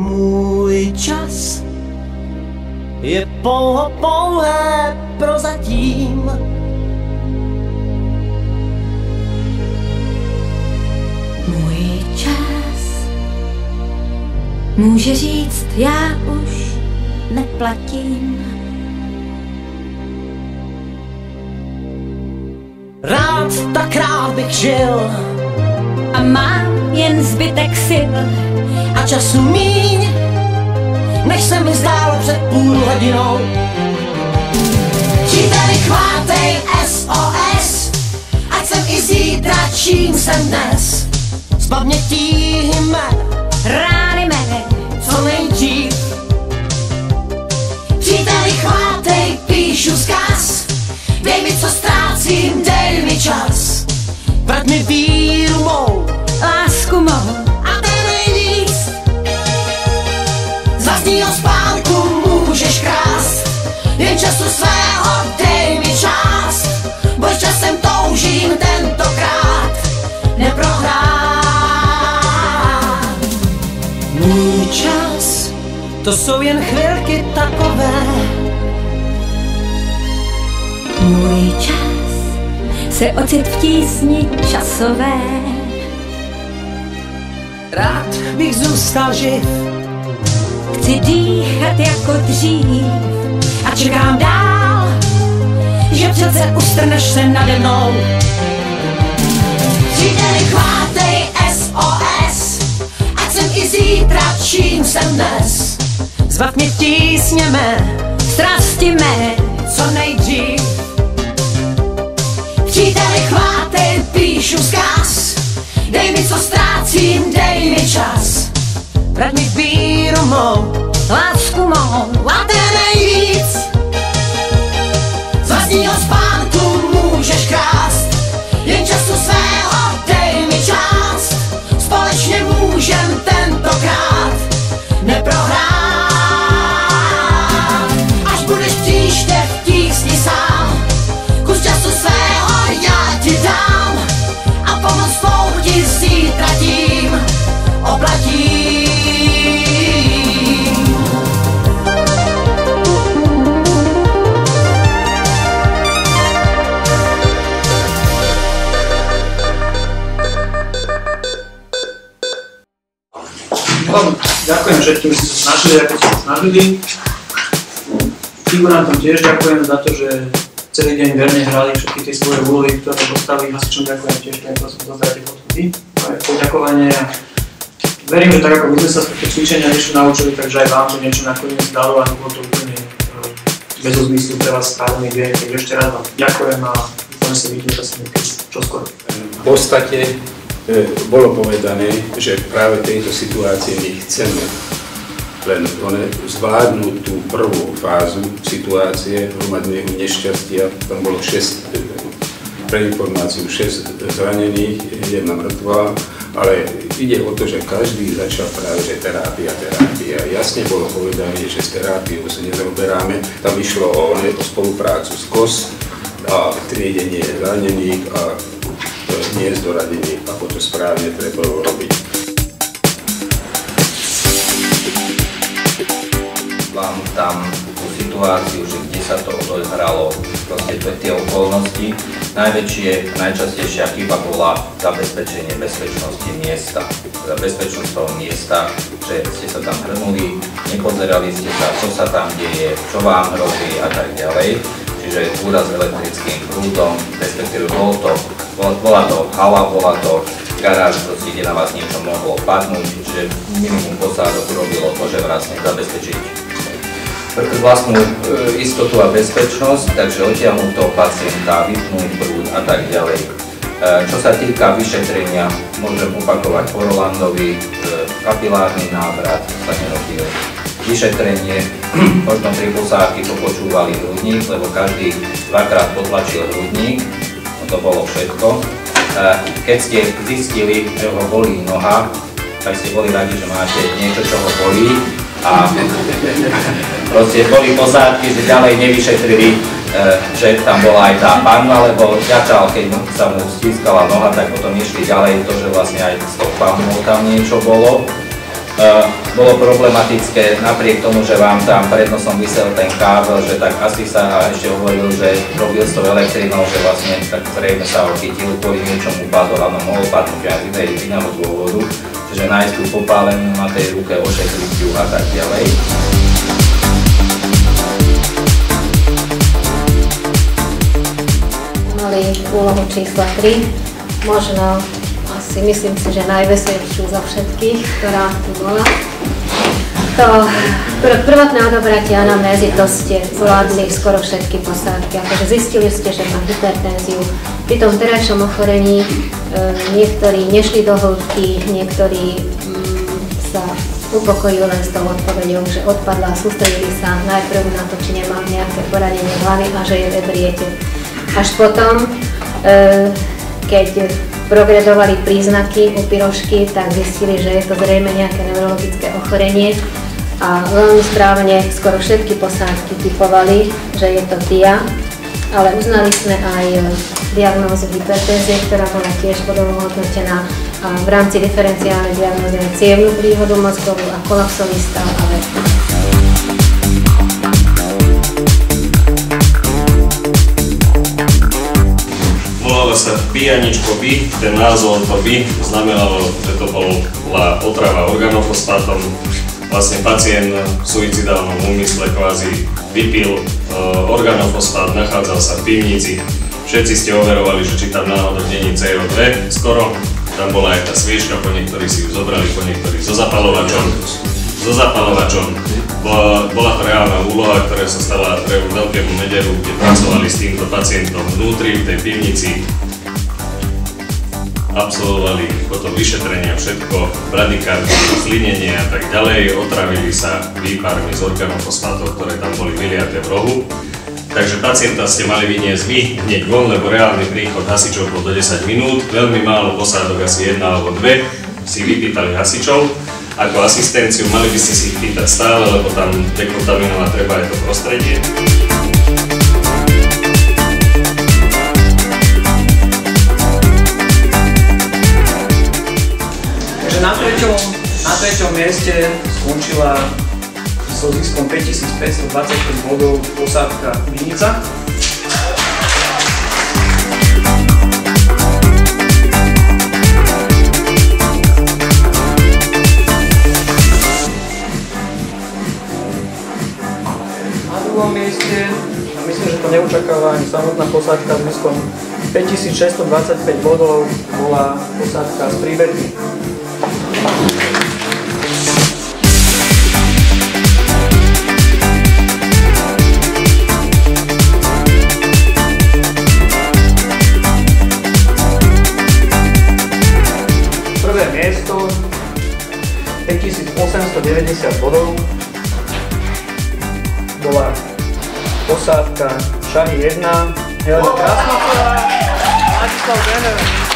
Můj čas je pouhé prozatím. Můj čas může říct, já už neplatím. Rád, tak rád bych žil A mám jen zbytek sil a času míň, než se mi zdálo před půl hodinou. Příteli, chvátej SOS, ať jsem i zítra, čím jsem dnes. Zbav mě tíhy mé, rány mé, co nejdřív. Příteli, chvátej, píšu vzkaz, dej mi, co ztrácím, dej mi čas. Vrať mi víru mou, lásku mou a ten nejvíc. Z vlastního spánku můžeš krást, jen času svého dej mi část. Bož časem toužím tentokrát neprohrát. Můj čas, to jsou jen chvilky takové. Můj čas se ocit v tísni časové. Rád bych zůstal živ, Chci dýchat jako dřív a čekám dál, že přece ustrneš se nade mnou. Příteli, chvátej SOS, ať jsem i zítra, čím jsem dnes. Zbav mě tísně mé, strasti mé, co nejdřív. Příteli, chvátej, píšu vzkaz, dej mi, co ztrácím, dej mi čas. Vrať mi víru mou, lásku mou a ten nejvíc. Z vlastního spánku můžeš krást, jen času svého dej mi část. Společně můžem tentokrát neprohrát. Až budeš příště v tísni sám, kus času svého já ti dám a pomoc svou ti zítra tím oplatím. Ďakujem všetkým, že sa snažili, ako sa snažili. Figurantom tiež ďakujem za to, že celý deň verne hrali všetky tie svoje úlohy, ktoré postavili. Hasičom ďakujem tiež, prosím, zazdajte fotky. To je poďakovanie. Verím, že tak ako my sme sa z tohto cvičenia niečo naučili, takže aj vám to niečo nakoniec dalo a nebolo to úplne bez zmyslu pre vás správny deň. Takže ešte raz vám ďakujem a dúfam, že sa vidíme zase čoskoro. V podstate bolo povedané, že práve v tejto situácii my chceme len zvládnuť tú prvú fázu situácie hromadného nešťastia. Tam bolo 6, pre informáciu, 6 zranených, 1 mŕtva, ale ide o to, že každý začal práve, že terapia. Jasne bolo povedané, že s terapiou sa nezaoberáme. Tam išlo o spoluprácu s KOS a triedenie zranených a nie z doradení, ako to správne treba robiť. Mám tam tú situáciu, že kde sa to odohralo, proste tie okolnosti. Najväčšie, najčastejšia chyba bola zabezpečenie bezpečnosti miesta. Za bezpečnosť toho miesta, že ste sa tam hrnuli, nepozerali ste sa, čo sa tam deje, čo vám hrozí a tak ďalej. Čiže úraz elektrickým prúdom, respektíve bola to hala, bola to garáž, proste, kde na vás niečo mohlo padnúť, čiže minimum posádok robilo to, že vlastne zabezpečiť vlastnú istotu a bezpečnosť, takže odtiahnuť toho pacienta, vypnúť prúd a tak ďalej. Čo sa týka vyšetrenia, môžem opakovať po Rolandovi, kapilárny návrat sa nerobil. Vyšetrenie, možno pri posádky to počúvali hrudník, lebo každý dvakrát potlačil hrudník, no to bolo všetko. Keď ste zistili, že ho bolí noha, tak ste boli radi, že máte niečo, čo ho bolí. A proste boli posádky, že ďalej nevyšetrili, že tam bola aj tá panna, lebo ťačal, keď sa mu stískala noha, tak potom išli ďalej to, že vlastne aj s tou pannou tam niečo bolo. Bolo problematické, napriek tomu, že vám tam pred nosom visel ten kábel, že tak asi sa ešte hovoril, že robil s tou elektrinou, že vlastne tak zrejme sa ho chytil, kvôli niečomu padol, áno, mohol padnúť aj z iného dôvodu, že nájsť tú popálenú na tej ruke, ošetriť ju a tak ďalej. Mali úlohu číslo 3, možno asi myslím si, že najveselšiu zo všetkých, ktorá tu bola. To prvotné odobratie anamnézy, to ste zvládli skoro všetky posádky, akože zistili ste, že má hypertenziu. Pri tom terajšom ochorení niektorí nešli do hĺbky, niektorí sa upokojili len s tou odpoveďou, že odpadla, sústredili sa najprv na to, či nemá nejaké poranenie hlavy a že je v ebriete. Až potom, keď progredovali príznaky u Pirošky, tak zistili, že je to zrejme nejaké neurologické ochorenie a veľmi správne skoro všetky posádky typovali, že je to TIA, ale uznali sme aj diagnózu hypertenzie, ktorá bola tiež bodovo hodnotená a v rámci diferenciálnej diagnózy cievnu príhodu mozgovú a kolapsový stav a vek. Volalo sa pijaničko by, ten názov to by znamenalo, že to bola otrava organofosfátom. Vlastne pacient v suicidálnom úmysle kvázi vypil organofosfát, nachádzal sa v pivnici. Všetci ste overovali, že či tam náhodou není CO2 skoro. Tam bola aj tá sviečka, po niektorí si ju zobrali, po niektorí so zapalovačom. Bola to reálna úloha, ktorá sa stala veľkému nedeľu, kde pracovali s týmto pacientom vnútri v tej pivnici. Absolvovali potom vyšetrenia, všetko, bradykardy, zlinenie a tak ďalej. Otravili sa výparmi z organofosfátov, ktoré tam boli vyliaté v rohu. Takže pacienta ste mali vyniesť vy hneď von, lebo reálny príchod hasičov bol do 10 minút. Veľmi málo posádok, asi 1 alebo 2, si vypýtali hasičov. Ako asistenciu mali by ste si ich pýtať stále, lebo tam dekontaminovať treba aj to prostredie. Takže na treťom mieste skončila so ziskom 5525 bodov posádka Vinica. Na druhom mieste, a myslím, že to neočakáva ani samotná posádka s ziskom 5625 bodov, bola posádka z Príbedky. Prvé miesto 5890 bodov bola posádka Šahy 1, Helena Krasnocová, Ladislav Brenner.